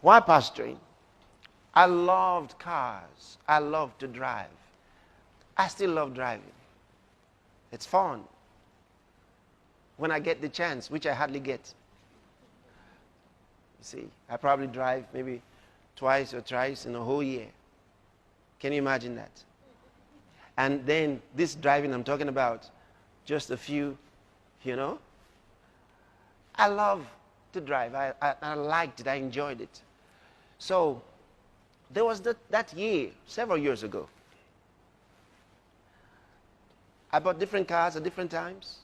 While pastoring, I loved cars. I loved to drive. I still love driving. It's fun. When I get the chance, which I hardly get. You see, I probably drive maybe twice or thrice in a whole year. Can you imagine that? And then this driving I'm talking about, just a few, you know. I love to drive. I liked it. I enjoyed it. So there was that year, several years ago. I bought different cars at different times.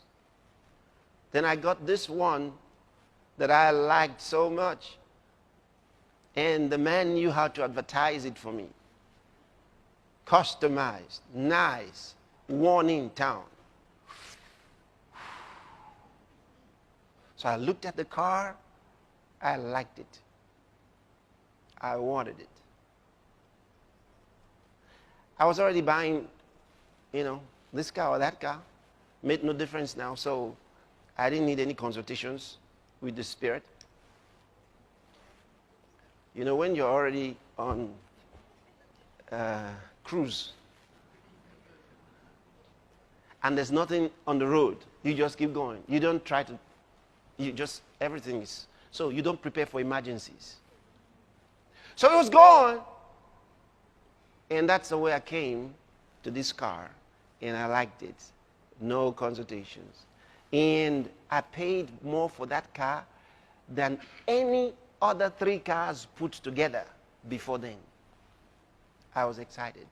Then I got this one that I liked so much. And the man knew how to advertise it for me. Customized, nice, one in town. So I looked at the car. I liked it. I wanted it. I was already buying, this car or that car. Made no difference now. So I didn't need any consultations with the Spirit. When you're already on cruise and there's nothing on the road, you just keep going. You don't try to, everything is, so you don't prepare for emergencies. So it was gone. And that's the way I came to this car. And I liked it. No consultations. And I paid more for that car than any other 3 cars put together before then. I was excited.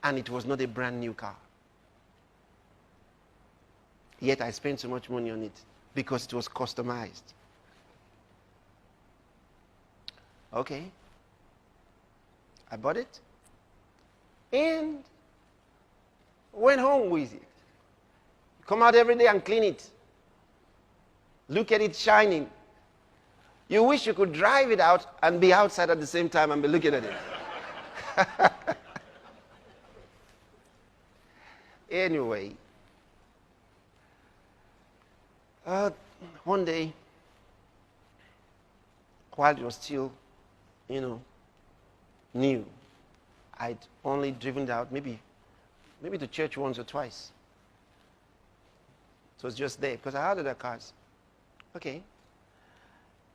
And it was not a brand new car. Yet I spent so much money on it because it was customized. Okay. I bought it and went home with it. Come out every day and clean it. Look at it shining. You wish you could drive it out and be outside at the same time and be looking at it. Anyway, one day, while it was still, new, I'd only driven it out maybe to church once or twice. So it's just there because I had other cars. Okay.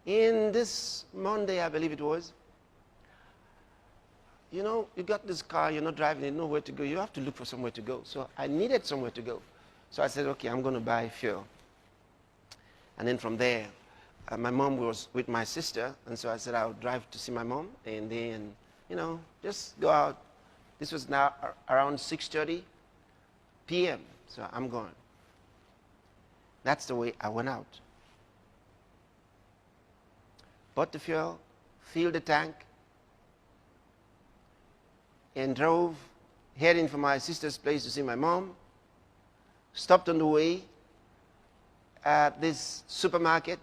In this Monday, I believe it was, you got this car, you're not driving it, nowhere to go. You have to look for somewhere to go. So I needed somewhere to go. So I said, okay, I'm going to buy fuel. And then from there, my mom was with my sister, and so I said I'll drive to see my mom, and then, just go out. This was now around 6:30 p.m., so I'm going. That's the way I went out. Bought the fuel, filled the tank, and drove, heading for my sister's place to see my mom. Stopped on the way at this supermarket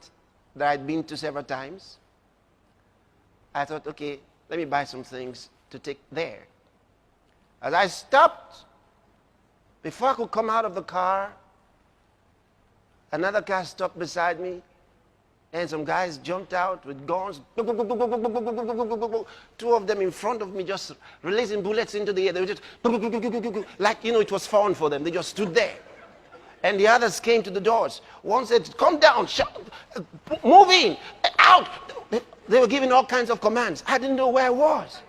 that I'd been to several times. I thought, okay, let me buy some things to take there. As I stopped, before I could come out of the car, another car stopped beside me, and some guys jumped out with guns. 2 of them in front of me just releasing bullets into the air. They were just like, it was fun for them. They just stood there. And the others came to the doors. One said, come down, move in, out. They were giving all kinds of commands. I didn't know where I was.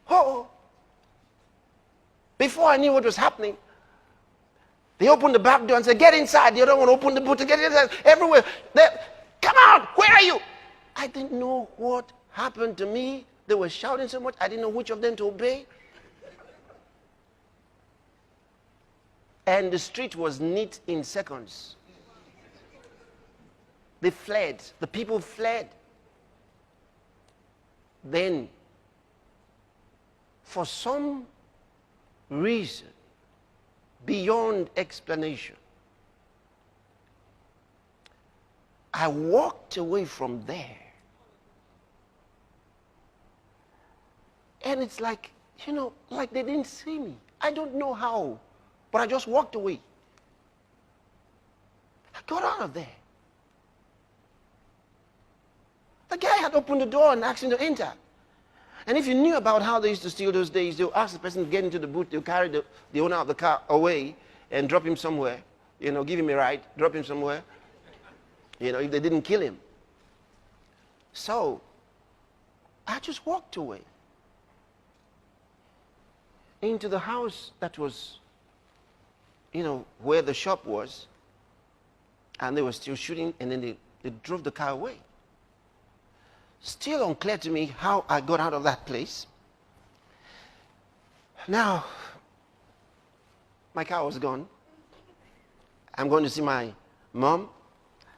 Oh. Before I knew what was happening, they opened the back door and said, get inside. The other one opened the boot to get inside. Everywhere. Come out. Where are you? I didn't know what happened to me. They were shouting so much. I didn't know which of them to obey. And the street was neat in seconds. They fled. The people fled. Then, for some reason, beyond explanation, I walked away from there. And it's like, like they didn't see me. I don't know how, but I just walked away. got out of there. The guy had opened the door and asked him to enter. And if you knew about how they used to steal those days, they'll ask the person to get into the boot, they'll carry the owner of the car away and drop him somewhere. Give him a ride, drop him somewhere. If they didn't kill him. So, I just walked away into the house that was, where the shop was. And they were still shooting, and then they drove the car away. Still unclear to me how I got out of that place. Now, my car was gone. I'm going to see my mom.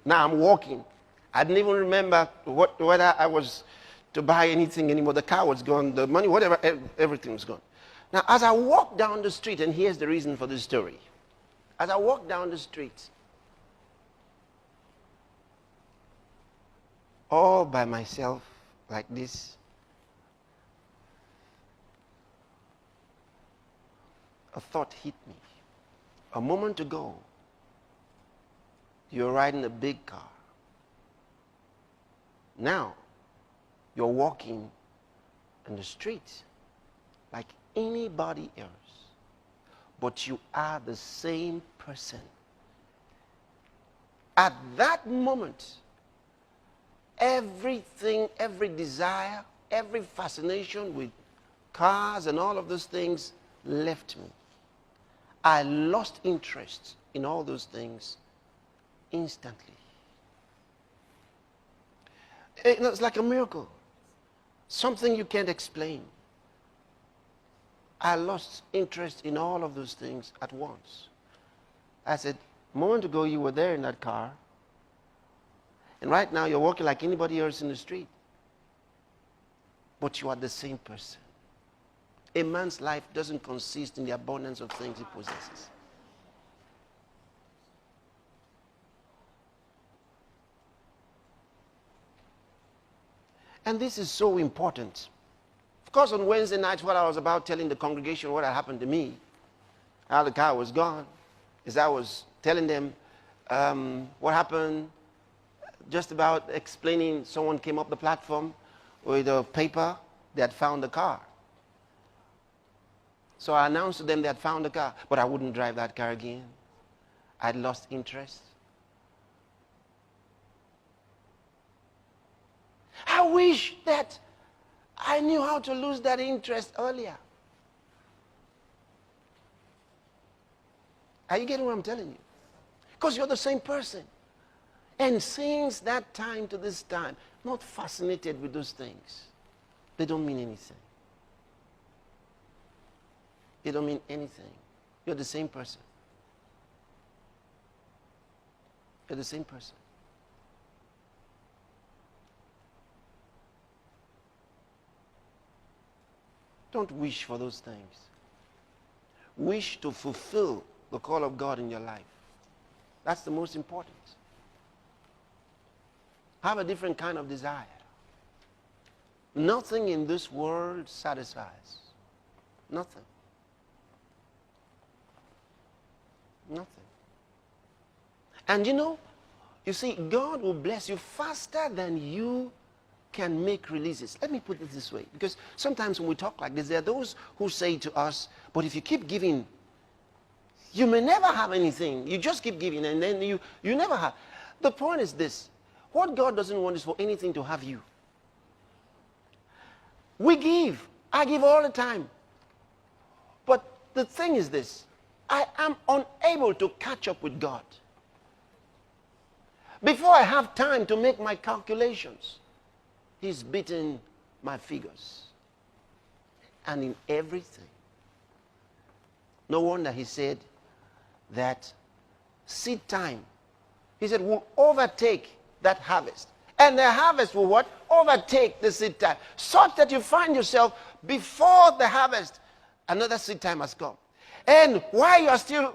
Now I'm walking. I didn't even remember whether I was to buy anything anymore. The car was gone, the money, whatever, everything was gone. Now, as I walk down the street, and here's the reason for this story. As I walk down the street, all by myself, like this, a thought hit me. A moment ago, you're riding a big car. Now, you're walking in the street like anybody else. But you are the same person. At that moment, everything, every desire, every fascination with cars and all of those things left me. I lost interest in all those things instantly. It's like a miracle. Something you can't explain. I lost interest in all of those things at once. I said, a moment ago you were there in that car, and right now you're walking like anybody else in the street. But you are the same person. A man's life doesn't consist in the abundance of things he possesses. And this is so important. Of course, on Wednesday nights, what I was about telling the congregation what had happened to me, how the car was gone, is I was telling them what happened, just about explaining. Someone came up the platform with a paper, they had found the car. So I announced to them they had found the car, but I wouldn't drive that car again. I'd lost interest. I wish that I knew how to lose that interest earlier. Are you getting what I'm telling you? Because you're the same person. And since that time to this time, not fascinated with those things. They don't mean anything. They don't mean anything. You're the same person. You're the same person. Don't wish for those things. Wish to fulfill the call of God in your life. That's the most important. Have a different kind of desire. Nothing in this world satisfies. Nothing. Nothing. And you see, God will bless you faster than you can make releases. Let me put it this way, because sometimes when we talk like this, there are those who say to us, but if you keep giving, you may never have anything. You just keep giving, and then you never have. The point is this: what God doesn't want is for anything to have you. We give. I give all the time. But the thing is this: I am unable to catch up with God. Before I have time to make my calculations, He's beaten my figures. And in everything. No wonder He said that seed time, He said, will overtake that harvest. And the harvest will what? Overtake the seed time. Such that you find yourself before the harvest, another seed time has come. And while you are still